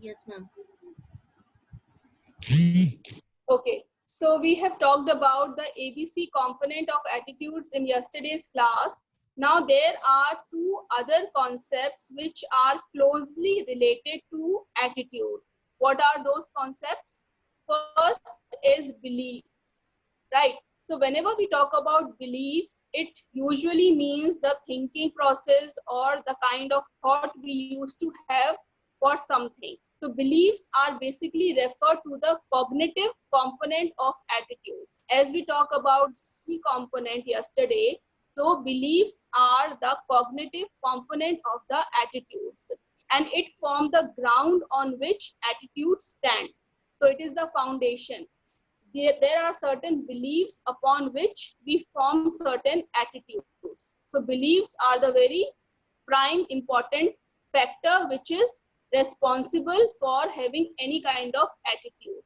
Yes, ma'am. Okay, so we have talked about the ABC component of attitudes in yesterday's class. Now there are two other concepts which are closely related to attitude. What are those concepts? First is beliefs, right? So whenever we talk about belief, it usually means the thinking process or the kind of thought we used to have for something. So beliefs are basically refer to the cognitive component of attitudes. As we talk about C component yesterday, so beliefs are the cognitive component of the attitudes, and it form the ground on which attitudes stand. So it is the foundation. There are certain beliefs upon which we form certain attitudes. So beliefs are the very prime important factor which is responsible for having any kind of attitude.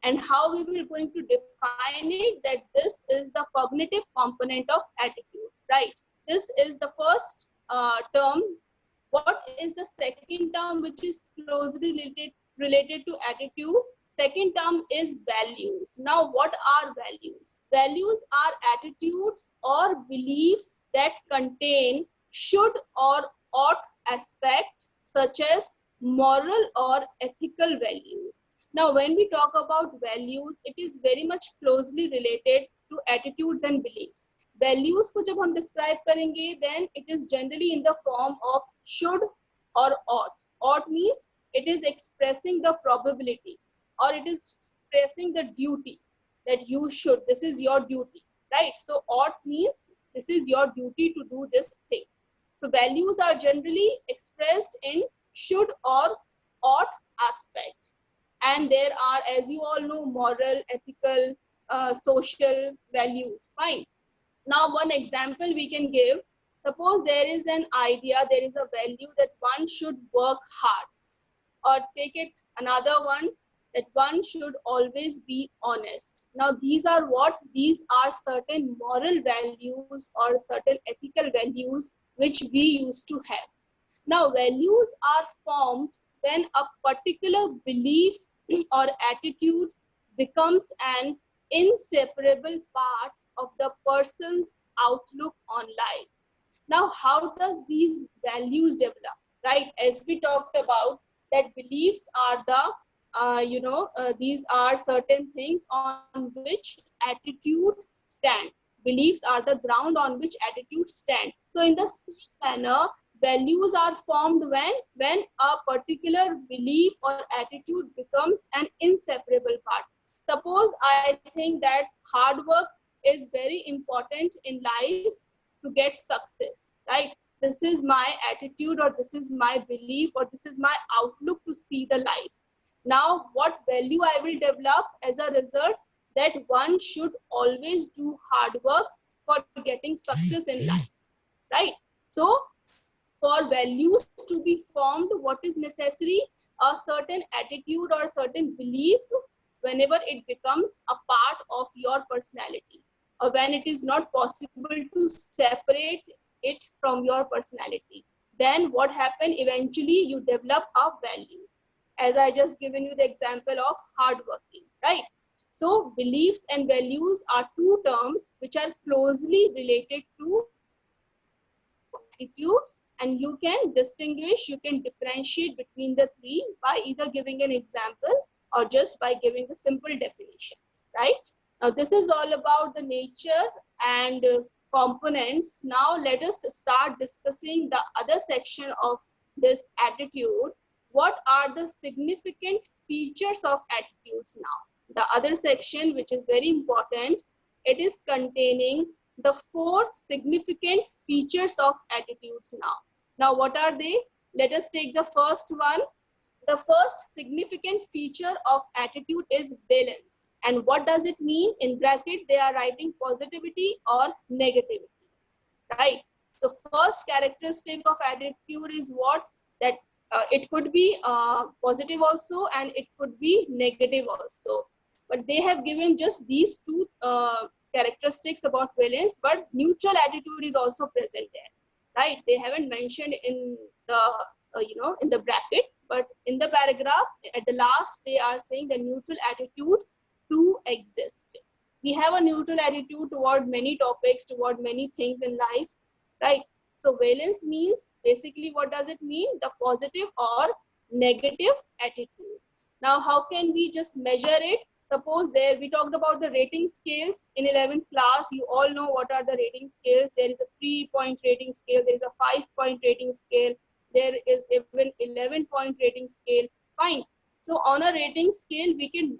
And how we will going to define it, that this is the cognitive component of attitude, right? This is the first term. What is the second term which is closely related to attitude? Second term is values. Now what are values? Values are attitudes or beliefs that contain should or ought aspect, such as moral or ethical values. Now when we talk about values, it is very much closely related to attitudes and beliefs. Values को जब हम describe करेंगे, then it is generally in the form of should or ought. Ought means it is expressing the probability, or it is expressing the duty that you should, this is your duty, right? So ought means this is your duty to do this thing. So values are generally expressed in should or ought aspect. And there are, as you all know, moral, ethical, social values. Fine. Now one example we can give, suppose there is an idea, there is a value that one should work hard, or take it another one, that one should always be honest. Now these are what? These are certain moral values or certain ethical values which we used to have. Now values are formed when a particular belief or attitude becomes an inseparable part of the person's outlook on life. Now how does these values develop, right? As we talked about, that beliefs are the these are certain things on which attitude stand. Beliefs are the ground on which attitudes stand. So in the same manner, values are formed when a particular belief or attitude becomes an inseparable part. Suppose I think that hard work is very important in life to get success, right? This is my attitude, or this is my belief, or this is my outlook to see the life. Now what value I will develop as a result? That one should always do hard work for getting success in life, right? So for values to be formed, what is necessary? A certain attitude or certain belief, whenever it becomes a part of your personality, or when it is not possible to separate it from your personality, then what happens? Eventually you develop a value, as I just given you the example of hard working, right? So beliefs and values are two terms which are closely related to attitudes, and you can distinguish, you can differentiate between the three by either giving an example or just by giving the simple definitions, right? Now this is all about the nature and components. Now let us start discussing the other section of this attitude. What are the significant features of attitudes now? The other section, which is very important, it is containing the 4 significant features of attitudes now. Now what are they? Let us take the first one. The first significant feature of attitude is balance. And what does it mean? In bracket they are writing positivity or negativity, right? So first characteristic of attitude is what? That it could be positive also, and it could be negative also. But they have given just these two characteristics about valence, but neutral attitude is also present there, right? They haven't mentioned in the in the bracket, but in the paragraph at the last they are saying the neutral attitude to exist. We have a neutral attitude toward many topics, toward many things in life, right? So valence means basically what does it mean? The positive or negative attitude. Now, how can we just measure it? Suppose there we talked about the rating scales in 11th class. You all know what are the rating scales. There is a 3-point rating scale. There is a 5-point rating scale. There is even 11-point rating scale. Fine. So on a rating scale, we can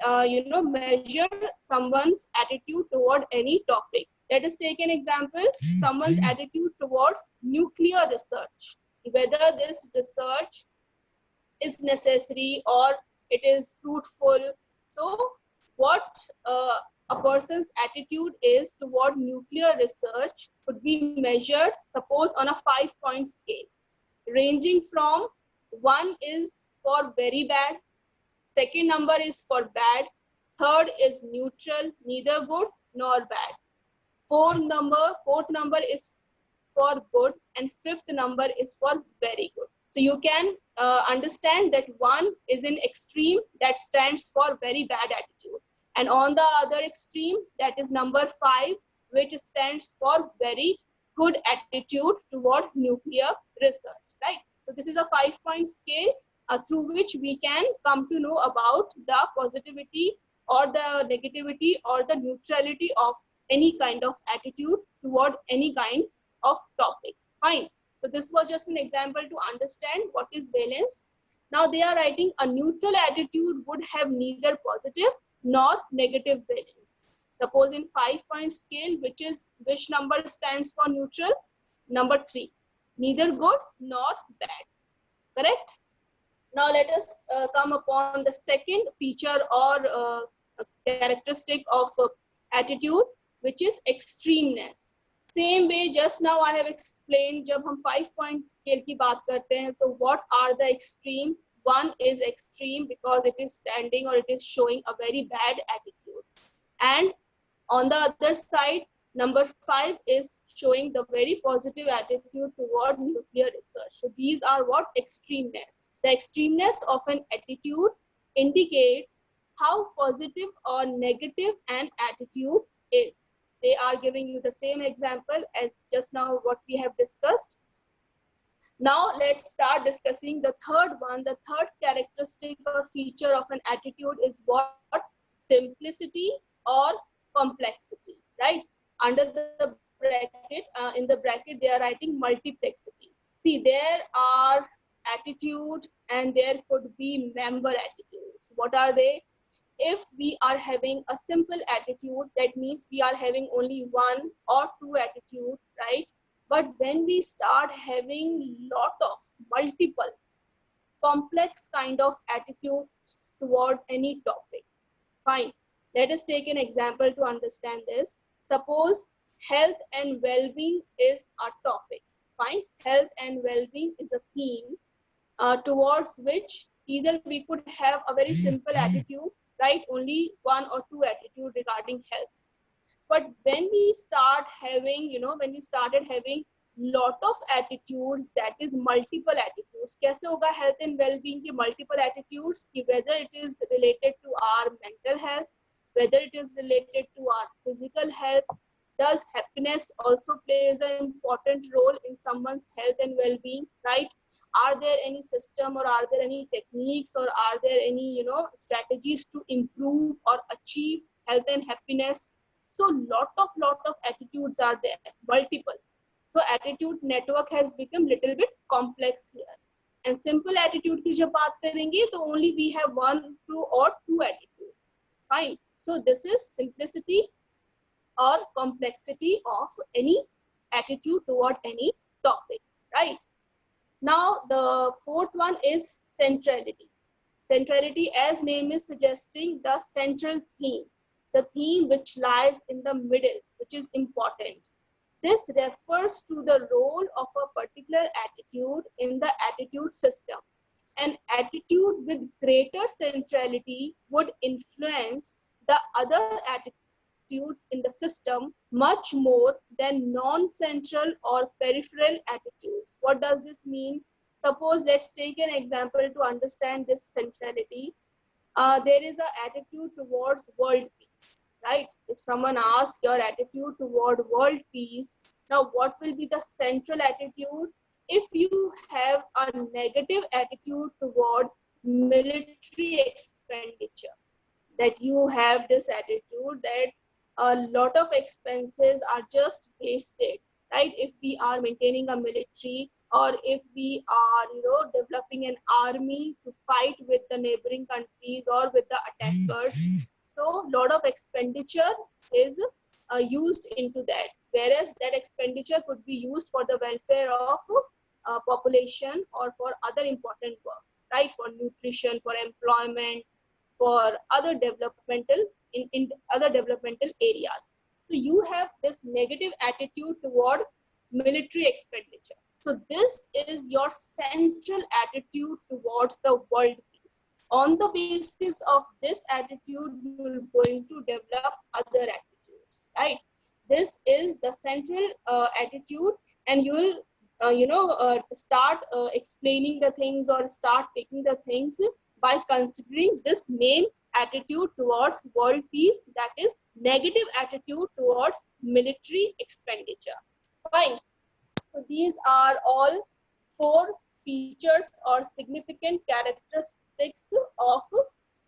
measure someone's attitude toward any topic. Let us take an example. Someone's attitude towards nuclear research. Whether this research is necessary or it is fruitful. So what a person's attitude is toward nuclear research could be measured, suppose on a 5-point scale, ranging from 1 is for very bad, second number is for bad, third is neutral, neither good nor bad, fourth number is for good, and fifth number is for very good. So you can understand that 1 is in extreme, that stands for very bad attitude. And on the other extreme, that is number 5, which stands for very good attitude toward nuclear research, right? So this is a 5-point scale through which we can come to know about the positivity or the negativity or the neutrality of any kind of attitude toward any kind of topic. Fine. So this was just an example to understand what is valence. Now they are writing a neutral attitude would have neither positive nor negative valence. Suppose in 5-point scale, which number stands for neutral? Number 3. Neither good nor bad. Correct? Now let us come upon the second feature or characteristic of attitude, which is extremeness. Same way just now I have explained, जब हम 5-point scale की बात करते हैं, तो what are the extreme? 1 is extreme because it is standing or it is showing a very bad attitude. And on the other side, number 5 is showing the very positive attitude toward nuclear research. So these are what? Extremeness. The extremeness of an attitude indicates how positive or negative an attitude is. They are giving you the same example as just now what we have discussed. Now let's start discussing the third one. The third characteristic or feature of an attitude is what? Simplicity or complexity, right? Under the bracket, in the bracket, they are writing multiplexity. See, there are attitude and there could be member attitudes. What are they? If we are having a simple attitude, that means we are having only 1 or 2 attitude, right? But when we start having lot of multiple complex kind of attitudes toward any topic, fine. Let us take an example to understand this. Suppose health and well-being is a topic, fine. Health and well-being is a theme towards which either we could have a very simple attitude, right? Only 1 or 2 attitude regarding health. But when we start having, when we started having lot of attitudes, that is multiple attitudes. कैसे होगा health and well-being के multiple attitudes? कि whether it is related to our mental health, whether it is related to our physical health, does happiness also plays an important role in someone's health and well-being, right? Are there any system or are there any techniques or are there any, strategies to improve or achieve health and happiness? So lot of attitudes are there, multiple. So attitude network has become little bit complex here. And simple attitude की जब बात करेंगे तो only we have 1 or 2 attitude. Fine. So this is simplicity or complexity of any attitude toward any topic, right? Now the fourth one is centrality. Centrality, as name is suggesting, the central theme, the theme which lies in the middle, which is important. This refers to the role of a particular attitude in the attitude system. An attitude with greater centrality would influence the other attitudes in the system much more than non-central or peripheral attitudes. What does this mean? Suppose let's take an example to understand this centrality. There is an attitude towards world peace, right? If someone asks your attitude toward world peace, now what will be the central attitude? If you have a negative attitude toward military expenditure, that you have this attitude that a lot of expenses are just wasted, right? If we are maintaining a military, or if we are, developing an army to fight with the neighboring countries or with the attackers, so lot of expenditure is used into that, whereas that expenditure could be used for the welfare of population or for other important work, right? For nutrition, for employment, for other developmental in other developmental areas. So you have this negative attitude toward military expenditure. So this is your central attitude towards the world peace. On the basis of this attitude, you're going to develop other attitudes, right? This is the central attitude, and you will start explaining the things or start taking the things by considering this main attitude towards world peace, that is negative attitude towards military expenditure. Fine. So these are all 4 features or significant characteristics of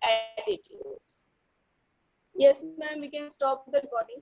attitudes. Yes, ma'am, we can stop the recording.